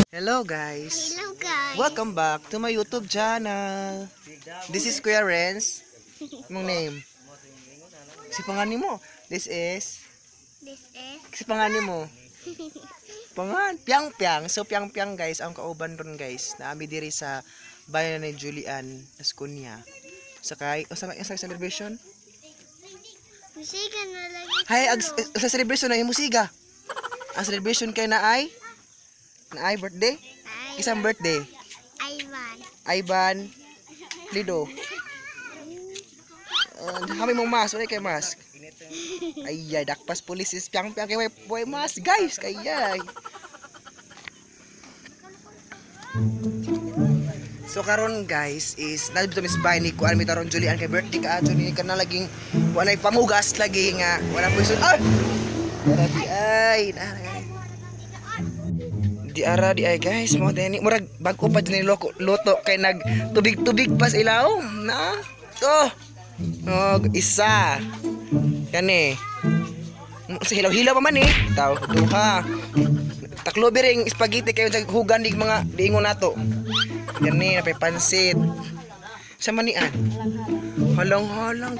Hello guys. Hello guys. Welcome back to my YouTube channel. This is Kuya Renz. Mong name? Si pangani mo. This is si pangani mo. Pangan Piang Piang. So Piang Piang guys, ang kauban ron guys. Naami diri sa bayan ni Julian Ascunia. Sakay sa celebration. Musiga na lagi. Hay sa celebration na musiga. Ang celebration kay na ay birthday. Isang birthday. Ivan Lido. Kami mong mas, wala kay mas. Ay, dakpas polisis piang piang kay boy mas guys, kaya. So karon guys is nandito Miss Bay ni kuan mi taron Julian kay birthday ka adto ni kana laging wala pamugas lagi nga wala puso. Wala di ay. Di ara di ay guys mo deni murag bag-o pa din luto kay nag tubig-tubig pas ilaw na to isa kani sa hilaw-hilaw pa man taw duha taklo biring spaghetti kayo jag hugan dig mga diingon nato kani napay pansit sa manian halong-halong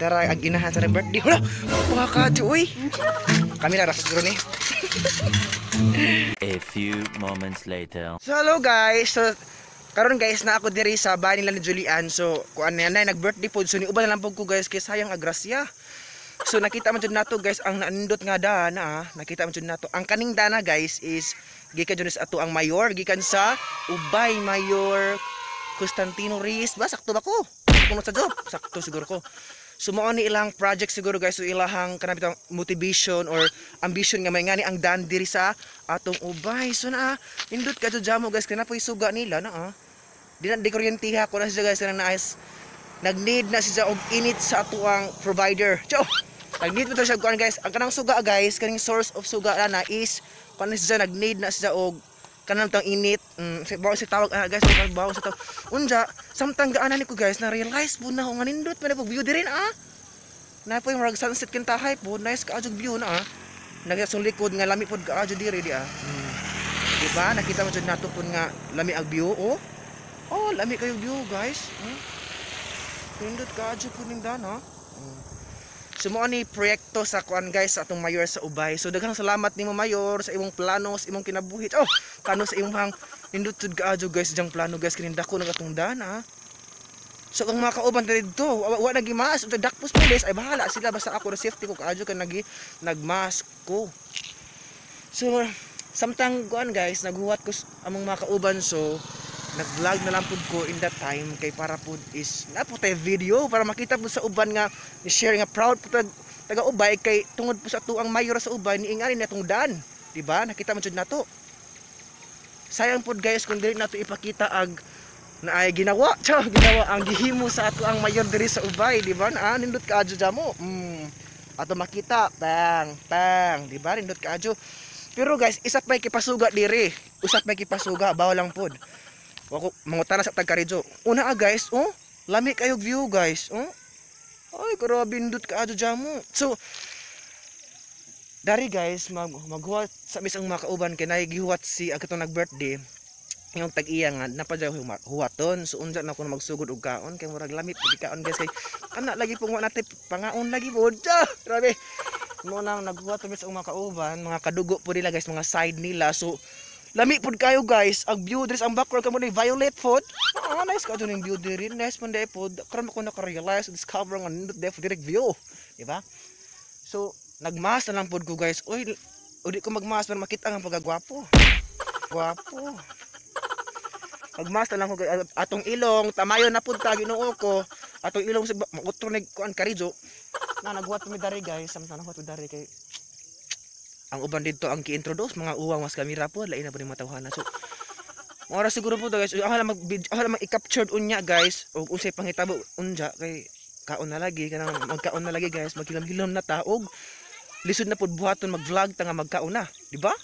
tara ag inahan sa birthday hala baka uy kami na rapat guro ni. A few moments later. So hello guys. So karon guys na ako diri sa bahay nila ni Julian. So kuan na nag-birthday pod so ni uban na lang pud ko guys kay sayang agrasya. So nakita man jud nato guys ang naindot nga dana, nakita man jud nato. Ang kaning dana guys is gikan jud sa ato ang mayor gikan sa Ubay Mayor Constantino Reyes ba sakto ba ko? Kuno sa job, sakto siguro ko. So mao ni ilang project siguro guys, so ilahang kanang bitang motivation or ambition nga may ngani ang dan diri sa atong Ubay. So na indot ka jud mo guys kana po isuga nila na di na kuryentiha ko na siya guys kana naayos nag-need na siya og init sa atuang provider. Cho nag-need mo to siya kuan guys ang kanang suga guys kaning source of suga na is kana siya nag-need na siya og kanang tang init bawo si tawag guys bawo sa tawag unja samtang gaanan ni ko guys na realize po na ko nga nindot man po view diri na po yung rag sunset kintahay po nice ka jud view na nagya sa likod nga lami pod ka jud diri di diba nakita mo jud nato pud nga lami ang view oh lami kayo view guys nindot ka jud pud ning dana So mo ni proyekto sa kuan guys sa atong mayor sa Ubay. So daghang salamat nimo mayor sa imong plano sa imong kinabuhi. Kano sa imong nindot jud kaadyo guys jang plano guys kini dako na katong dana. So ang mga kauban dito, wa nagimas ug dakpos pulis ay bahala sila basta ako na safety ko kaadyo kan nagmask ko. So samtang kuan guys naghuwat ko among mga kauban so nag-vlog na lang pud ko in that time kay para pud is naputay video para makita pud sa uban nga ni-share nga proud pud taga Ubay kay tungod po sa tuang mayor sa Ubay niingali natong dan, di ba? Nakita man jud nato. Sayang pud guys kung dili nato ipakita ag naay ginawa ang gihimo sa ato ang mayor diri sa Ubay, di ba? Nindot kaadyo jamo. Ato makita pang, di ba? Nindot kaadyo. Pero guys, isa pa kipasuga diri. Usap pa kipasuga bawal lang pud. Wako mangutana sa tagkaridyo. Una guys, lami kayo view guys. Ay, grabe ndot ka adto jamo. So dari guys, maghuwat sa misang mga kauban kay nagihuwat si agto nag-birthday. Yung tag-iya nga napadya huwaton. So unsa na ko magsugod og kaon kay murag lamit pud kaon guys kay ana lagi pong wa natin pangaon lagi pod. Grabe. Mo nang naghuwat sa misang mga kauban, mga kadugo po nila guys, mga side nila. So lami pud kayo guys, ang view diri ang background kamo ni violet food. Nice ka ning view diri, nice man day pod. Karon ko naka-realize discover nga nindot direct view, di ba? So nagmas na lang pod ko guys. Oy, udi ko magmas para makita ang pagagwapo. Gwapo. Magmas na lang ko atong ilong, tamayon na pud ta Ginoo ko. Atong ilong sa mautro nig kuan karidyo. Na naghuwat mi dari guys, samtang naghuwat mi dari kay ang uban dito ang ki-introduce mga uwang mas kamera po lain na po ni matawhana. So ora siguro po guys ala mag i-capture unya guys og unsay pangitabo unja kay kaon na lagi kanang magkaon na lagi guys maghilam-hilam na taog lisod na pud buhaton mag-vlog ta nga magkaon na, di ba?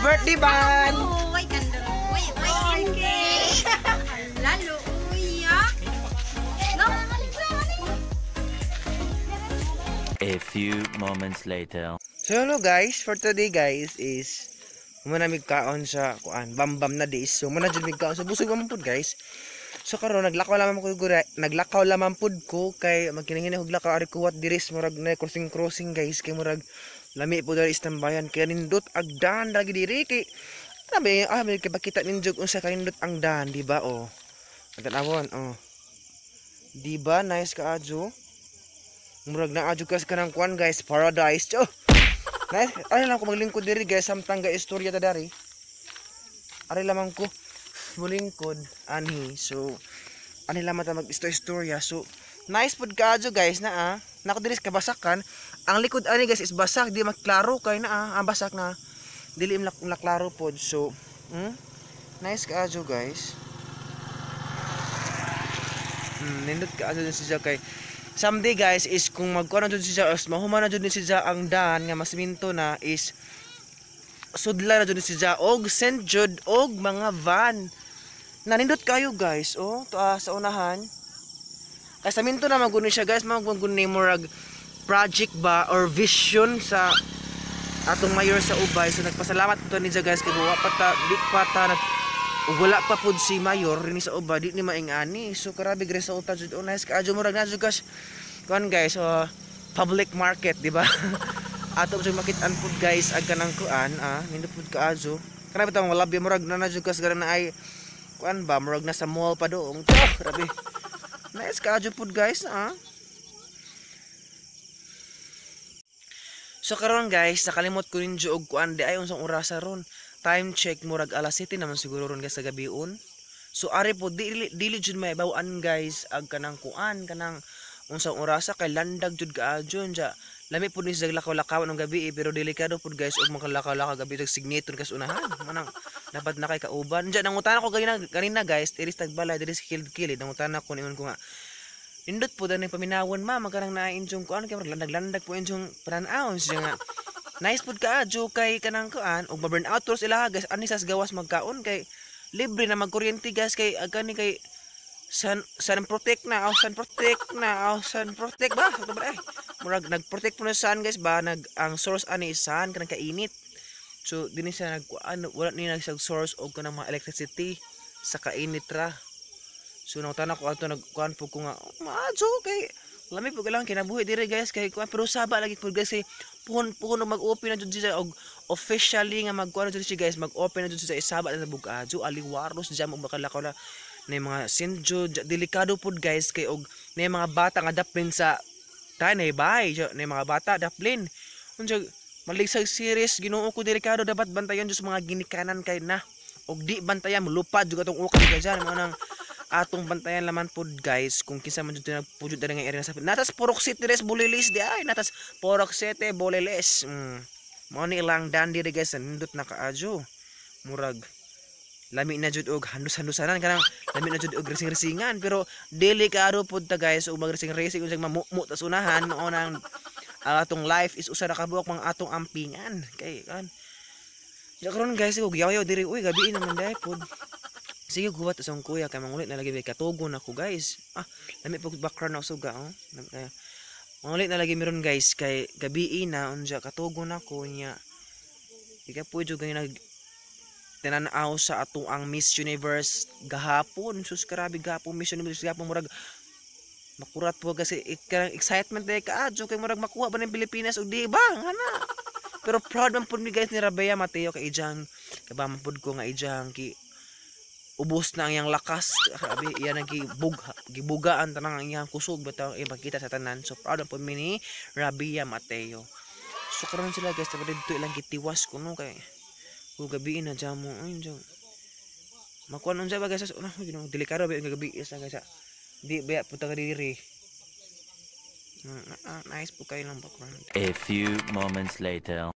birthday ban. Uy, kandang. Uy, hindi. Lalo, uy, ah. No, A few moments later. So hello guys, for today guys is muna migkaon sa kuan, bambam na days. So muna jud migkaon sa busog man pud guys. So karon naglakaw lamang pud ko kay magkinahini og lakaw ari kuwat diris murag na crossing guys kay murag lami pud diri istambayan kay nindot agdan lagi diri kay sabi kay bakita ninjog unsa kanindot ang dan, di ba oh. Tanawon oh. Di ba nice ka adjo? Murag na adjo kas kanang kuan guys, paradise. Oh. Nice. Ari lang ko maglingkod diri guys samtang ga istorya ta dari. Ari lamang ko mulingkod ani. So ani lamang ta mag-istorya. So nice pud kaadyo guys na nako diri sa kabasakan. Ang likod ani guys is basak, di maklaro kay na ang basak na dili maklaro pod. So nice kaadyo guys. Nindot kaadyo din siya kay someday guys is kung magkuha na dyan siya is mahuman na dyan siya ang daan nga masiminto na is sudla na dyan siya og send jud og mga van nanindot kayo guys oh to, sa unahan kay saminto na maguno siya guys maguno ni murag project ba or vision sa atong mayor sa Ubay. So nagpasalamat po ni guys kay buwa pata di pata wala pa pud si mayor rin sa Ubay di ni maingani. So karabi gres sa uta jud nice kaadyo murag na jud kuan guys public market di ba. Ato jud makit-an pud guys ag kanang kuan nindot pud kaadyo kana bitang wala bi murag na jud kas na ay kuan ba murag na sa mall pa doong grabe nice kaadyo pud guys So karon guys nakalimot ko rin og kuan di ay unsang orasa ron. Time check murag alas 7 naman siguro ron guys sa gabion. So ari po dili jud may bawaan guys ag kanang kuan kanang unsang orasa kay landag jud kaadyo ja. Lami pud ni sa lakaw-lakaw ng gabi pero delikado pud guys og makalakaw-lakaw gabi og signature kas unahan. Manang dapat na kay kauban. Ja nangutan ko ganina guys, iris tagbalay diri sa kilid-kilid nangutan ko ningon ko nga. Nindot po dani paminawon magkarang na-enjoy ko kay landag-landag po enjoy pananaw siya nga. Nice pud kaadyo kay kanang kuan og ma-burn out tours ila guys ani sas gawas magkaon kay libre na magkuryente guys kay agani kay sun protect ba murag nagprotect po na sun guys ba ang source ani is sun kanang kainit. So dinhi siya nagkuan wala ni nagsag source og kanang mga electricity sa kainit ra. So nangutana ko ato nagkuan po ko nga maadyo kay lami po kailangan kinabuhi diri guys kay kuan pero saba lagi po guys kay puhon mag-open na jud siya og officially nga magkuan jud siya guys mag-open na jud siya isaba na bugadyo aliwaros diyan mo makalakaw na mga sinjo delikado pud guys kay og na mga bata nga daplin sa tanay bay na mga bata daplin unsa maligsag series Ginoo ko delikado dapat bantayan jud sa mga ginikanan kay na og di bantayan mulupad jud atong ukay diyan mo nang atong bantayan laman pod guys kung kinsa man jud nagpujud diri nga area sa natas Purok City res Bulilis di ay natas Purok City Bulilis mao ni ilang dan diri guys nindot na kaadyo murag lami na jud og handus-handusanan kanang lami na jud og racing-racingan pero delikado pod ta guys og mag-racing unsang mamukmo tas unahan mao nang atong life is usa ra ka buok mga atong ampingan kay kan karon guys og yaw diri uy gabi naman dai pod. Sige guwat usang kuya kay mangulit na lagi katugon ako guys. Lami pug background na suga mangulit na lagi meron guys kay gabi na unja katugon ako nya. Ika po jud gani nag tinanaw sa atong ang Miss Universe gahapon. Sus grabe gahapon Miss Universe gahapon murag makurat po kasi excitement day kaadyo kay murag makuha ba ng Pilipinas og di ba ana. Pero proud man pud mi guys ni Rabea Mateo kay ijang kabama pud ko nga ijang ubos na ang iyang lakas grabe iya gibugaan tanang ang iyang kusog bitaw ipakita sa tanan. So proud po mi ni Rabea Mateo. So karon sila guys tapos dito ilang gitiwas kuno kay gabi na jamo ay jang makuan unsa ba guys una delikado ba gabi isa guys di ba puta ka diri nice po kayo lang background. A few moments later.